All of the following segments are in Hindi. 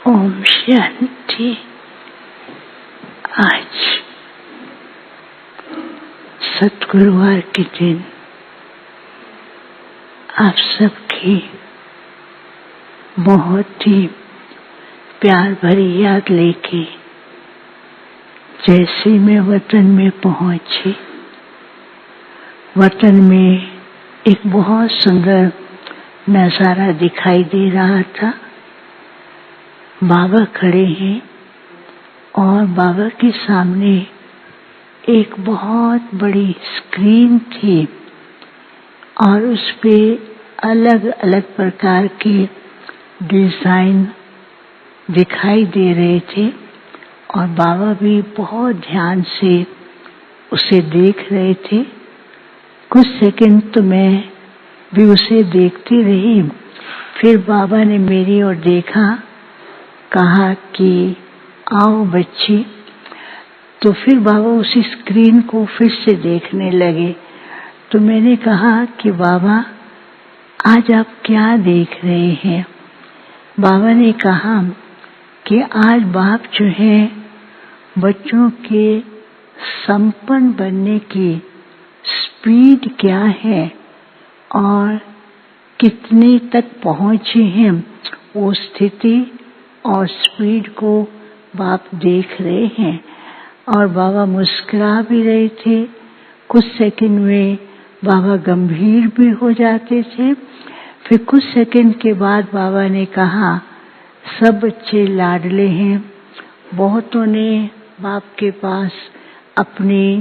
ओम शांति। आज सतगुरुवार के दिन आप सबकी बहुत ही प्यार भरी याद लेके जैसे मैं वतन में पहुंची, वतन में एक बहुत सुंदर नजारा दिखाई दे रहा था। बाबा खड़े हैं और बाबा के सामने एक बहुत बड़ी स्क्रीन थी और उस पे अलग अलग प्रकार के डिजाइन दिखाई दे रहे थे और बाबा भी बहुत ध्यान से उसे देख रहे थे। कुछ सेकंड तो मैं भी उसे देखती रही। फिर बाबा ने मेरी ओर देखा, कहा कि आओ बच्ची। तो फिर बाबा उसी स्क्रीन को फिर से देखने लगे। तो मैंने कहा कि बाबा आज आप क्या देख रहे हैं? बाबा ने कहा कि आज बाप जो है बच्चों के संपन्न बनने की स्पीड क्या है और कितने तक पहुंचे हैं, वो स्थिति और स्पीड को बाप देख रहे हैं। और बाबा मुस्कुरा भी रहे थे। कुछ सेकंड में बाबा गंभीर भी हो जाते थे। फिर कुछ सेकंड के बाद बाबा ने कहा, सब बच्चे लाडले हैं। बहुतों ने बाप के पास अपनी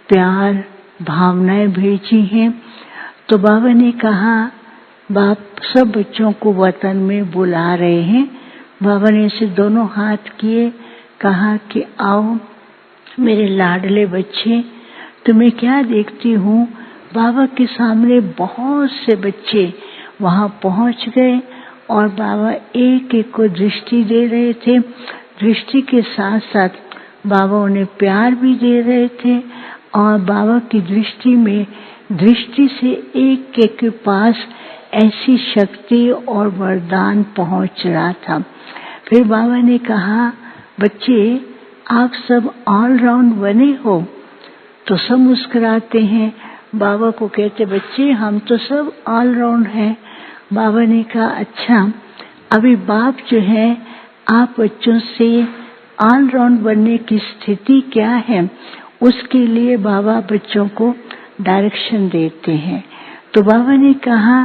प्यार भावनाएं भेजी हैं। तो बाबा ने कहा, बाप सब बच्चों को वतन में बुला रहे हैं। बाबा ने ऐसे दोनों हाथ किए, कहा कि आओ मेरे लाडले बच्चे। तो मैं क्या देखती हूँ, बाबा के सामने बहुत से बच्चे वहां पहुंच गए और बाबा एक एक को दृष्टि दे रहे थे। दृष्टि के साथ साथ बाबा उन्हें प्यार भी दे रहे थे और बाबा की दृष्टि में दृष्टि से एक एक के पास ऐसी शक्ति और वरदान पहुंच रहा था। फिर बाबा ने कहा, बच्चे आप सब ऑलराउंड बने हो। तो सब मुस्कुराते हैं। बाबा को कहते, बच्चे हम तो सब ऑलराउंड हैं। बाबा ने कहा, अच्छा अभी बाप जो है आप बच्चों से ऑलराउंड बनने की स्थिति क्या है, उसके लिए बाबा बच्चों को डायरेक्शन देते हैं। तो बाबा ने कहा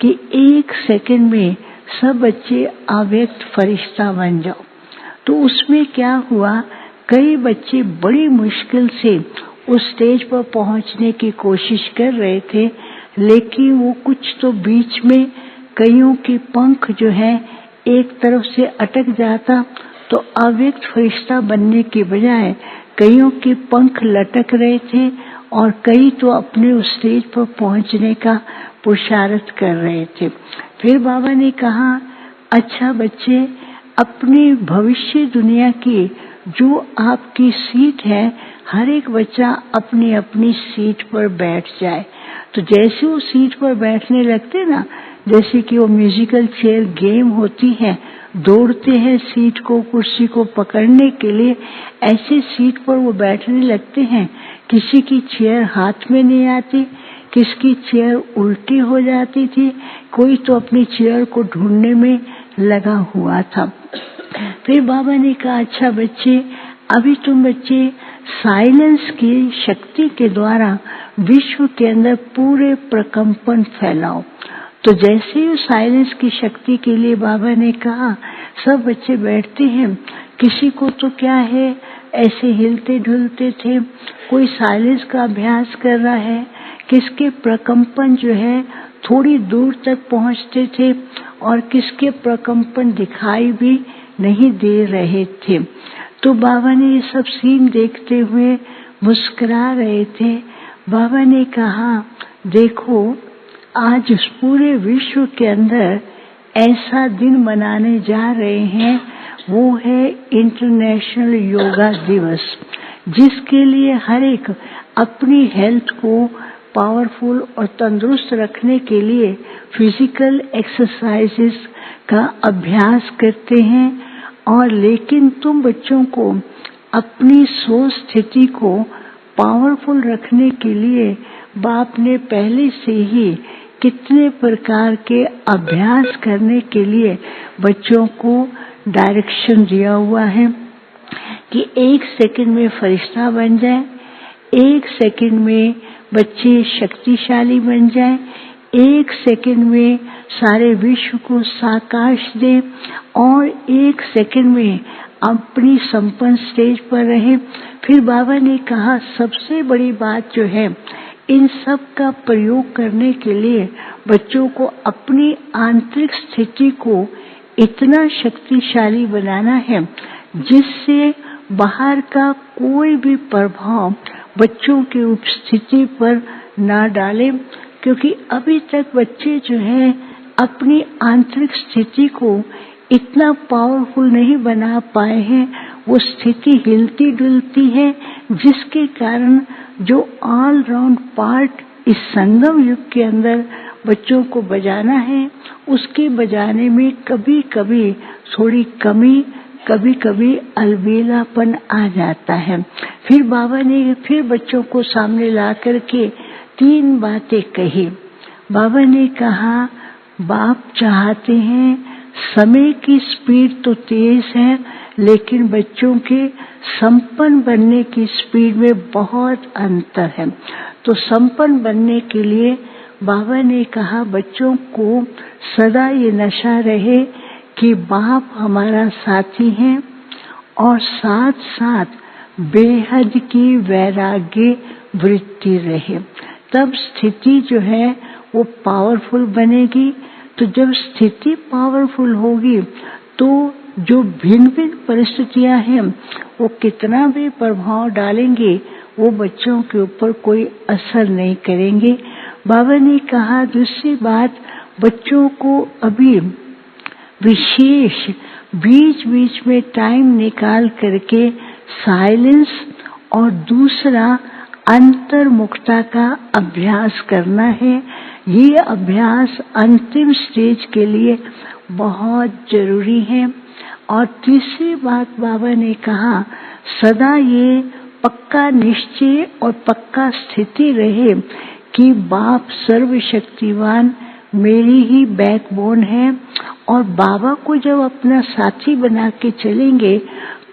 कि एक सेकंड में सब बच्चे अव्यक्त फरिश्ता बन जाओ। तो उसमें क्या हुआ, कई बच्चे बड़ी मुश्किल से उस स्टेज पर पहुंचने की कोशिश कर रहे थे, लेकिन वो कुछ तो बीच में कईयों के पंख जो है एक तरफ से अटक जाता, तो अव्यक्त फरिश्ता बनने के बजाय कईयों के पंख लटक रहे थे और कई तो अपने उस स्टेज पर पहुंचने का पुरुषार्थ कर रहे थे। फिर बाबा ने कहा, अच्छा बच्चे अपनी भविष्य दुनिया की जो आपकी सीट है, हर एक बच्चा अपनी अपनी सीट पर बैठ जाए। तो जैसे वो सीट पर बैठने लगते ना, जैसे कि वो म्यूजिकल चेयर गेम होती है, दौड़ते हैं सीट को कुर्सी को पकड़ने के लिए, ऐसे सीट पर वो बैठने लगते हैं। किसी की चेयर हाथ में नहीं आती, किसकी चेयर उल्टी हो जाती थी, कोई तो अपनी चेयर को ढूंढने में लगा हुआ था। फिर बाबा ने कहा, अच्छा बच्चे अभी तुम बच्चे साइलेंस की शक्ति के द्वारा विश्व के अंदर पूरे प्रकंपन फैलाओ। तो जैसे ही साइलेंस की शक्ति के लिए बाबा ने कहा, सब बच्चे बैठते हैं। किसी को तो क्या है ऐसे हिलते ढुलते थे, कोई साइलेंस का अभ्यास कर रहा है, किसके प्रकंपन जो है थोड़ी दूर तक पहुंचते थे और किसके प्रकंपन दिखाई भी नहीं दे रहे थे। तो बाबा ने ये सब सीन देखते हुए मुस्कुरा रहे थे। बाबा ने कहा, देखो आज इस पूरे विश्व के अंदर ऐसा दिन मनाने जा रहे हैं, वो है इंटरनेशनल योगा दिवस, जिसके लिए हर एक अपनी हेल्थ को पावरफुल और तंदुरुस्त रखने के लिए फिजिकल एक्सरसाइजेस का अभ्यास करते हैं और लेकिन तुम बच्चों को अपनी सोच स्थिति को पावरफुल रखने के लिए बाप ने पहले से ही कितने प्रकार के अभ्यास करने के लिए बच्चों को डायरेक्शन दिया हुआ है कि 1 सेकंड में फरिश्ता बन जाए, 1 सेकंड में बच्चे शक्तिशाली बन जाए, 1 सेकंड में सारे विश्व को साकाश दे और 1 सेकंड में अपनी संपन्न स्टेज पर रहे। फिर बाबा ने कहा सबसे बड़ी बात जो है, इन सब का प्रयोग करने के लिए बच्चों को अपनी आंतरिक स्थिति को इतना शक्तिशाली बनाना है जिससे बाहर का कोई भी प्रभाव बच्चों की उपस्थिति पर ना डाले, क्योंकि अभी तक बच्चे जो है अपनी आंतरिक स्थिति को इतना पावरफुल नहीं बना पाए हैं। वो स्थिति हिलती डुलती है, जिसके कारण जो ऑल राउंड पार्ट इस संगम युग के अंदर बच्चों को बजाना है, उसके बजाने में कभी कभी थोड़ी कमी, कभी कभी अलबेलापन आ जाता है। फिर बाबा ने फिर बच्चों को सामने ला करके 3 बातें कही। बाबा ने कहा बाप चाहते हैं, समय की स्पीड तो तेज है लेकिन बच्चों के संपन्न बनने की स्पीड में बहुत अंतर है। तो संपन्न बनने के लिए बाबा ने कहा बच्चों को सदा ये नशा रहे कि बाप हमारा साथी है और साथ साथ बेहद की वैराग्य वृत्ति रहे, तब स्थिति जो है वो पावरफुल बनेगी। तो जब स्थिति पावरफुल होगी तो जो भिन्न भिन्न परिस्थितियां हैं वो कितना भी प्रभाव डालेंगे वो बच्चों के ऊपर कोई असर नहीं करेंगे। बाबा ने कहा दूसरी बात, बच्चों को अभी विशेष बीच बीच में टाइम निकाल करके साइलेंस और दूसरा अंतर्मुखता का अभ्यास करना है। ये अभ्यास अंतिम स्टेज के लिए बहुत जरूरी है। और तीसरी बात बाबा ने कहा सदा ये पक्का निश्चय और पक्का स्थिति रहे कि बाप सर्वशक्तिवान मेरी ही बैकबोन है, और बाबा को जब अपना साथी बना के चलेंगे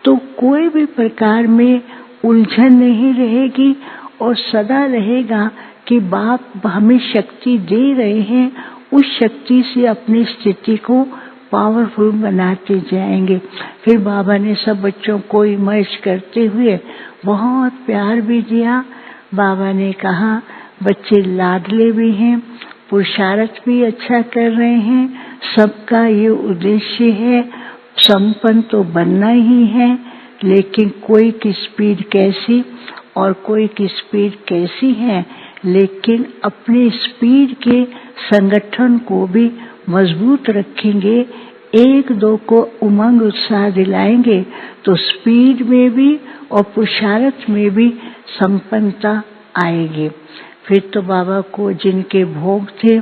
तो कोई भी प्रकार में उलझन नहीं रहेगी और सदा रहेगा कि बाप हमें शक्ति दे रहे हैं, उस शक्ति से अपनी स्थिति को पावरफुल बनाते जाएंगे। फिर बाबा ने सब बच्चों को इमर्ज करते हुए बहुत प्यार भी दिया। बाबा ने कहा बच्चे लाडले भी हैं, पुरुषार्थ भी अच्छा कर रहे हैं, सबका ये उद्देश्य है, संपन्न तो बनना ही है, लेकिन कोई की स्पीड कैसी और कोई की स्पीड कैसी है, लेकिन अपने स्पीड के संगठन को भी मजबूत रखेंगे, 1-2 को उमंग उत्साह दिलाएंगे तो स्पीड में भी और पुरुषार्थ में भी संपन्नता आएगी। फिर तो बाबा को जिनके भोग थे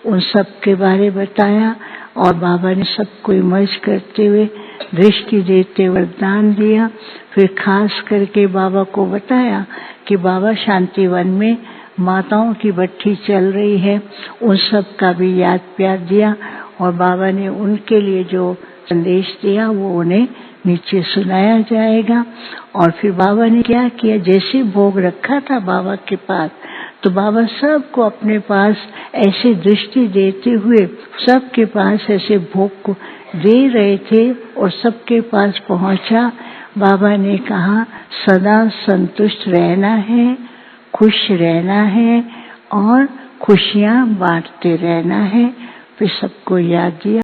उन सब के बारे बताया और बाबा ने सबको इमर्ज करते हुए दृष्टि देते वरदान दिया। फिर खास करके बाबा को बताया कि बाबा शांतिवन में माताओं की भट्ठी चल रही है, उन सब का भी याद प्यार दिया और बाबा ने उनके लिए जो संदेश दिया वो उन्हें नीचे सुनाया जाएगा। और फिर बाबा ने क्या किया, जैसे भोग रखा था बाबा के पास तो बाबा सबको अपने पास ऐसे दृष्टि देते हुए सबके पास ऐसे भोग को दे रहे थे और सबके पास पहुंचा। बाबा ने कहा सदा संतुष्ट रहना है, खुश रहना है और खुशियां बांटते रहना है। फिर सबको याद दिया।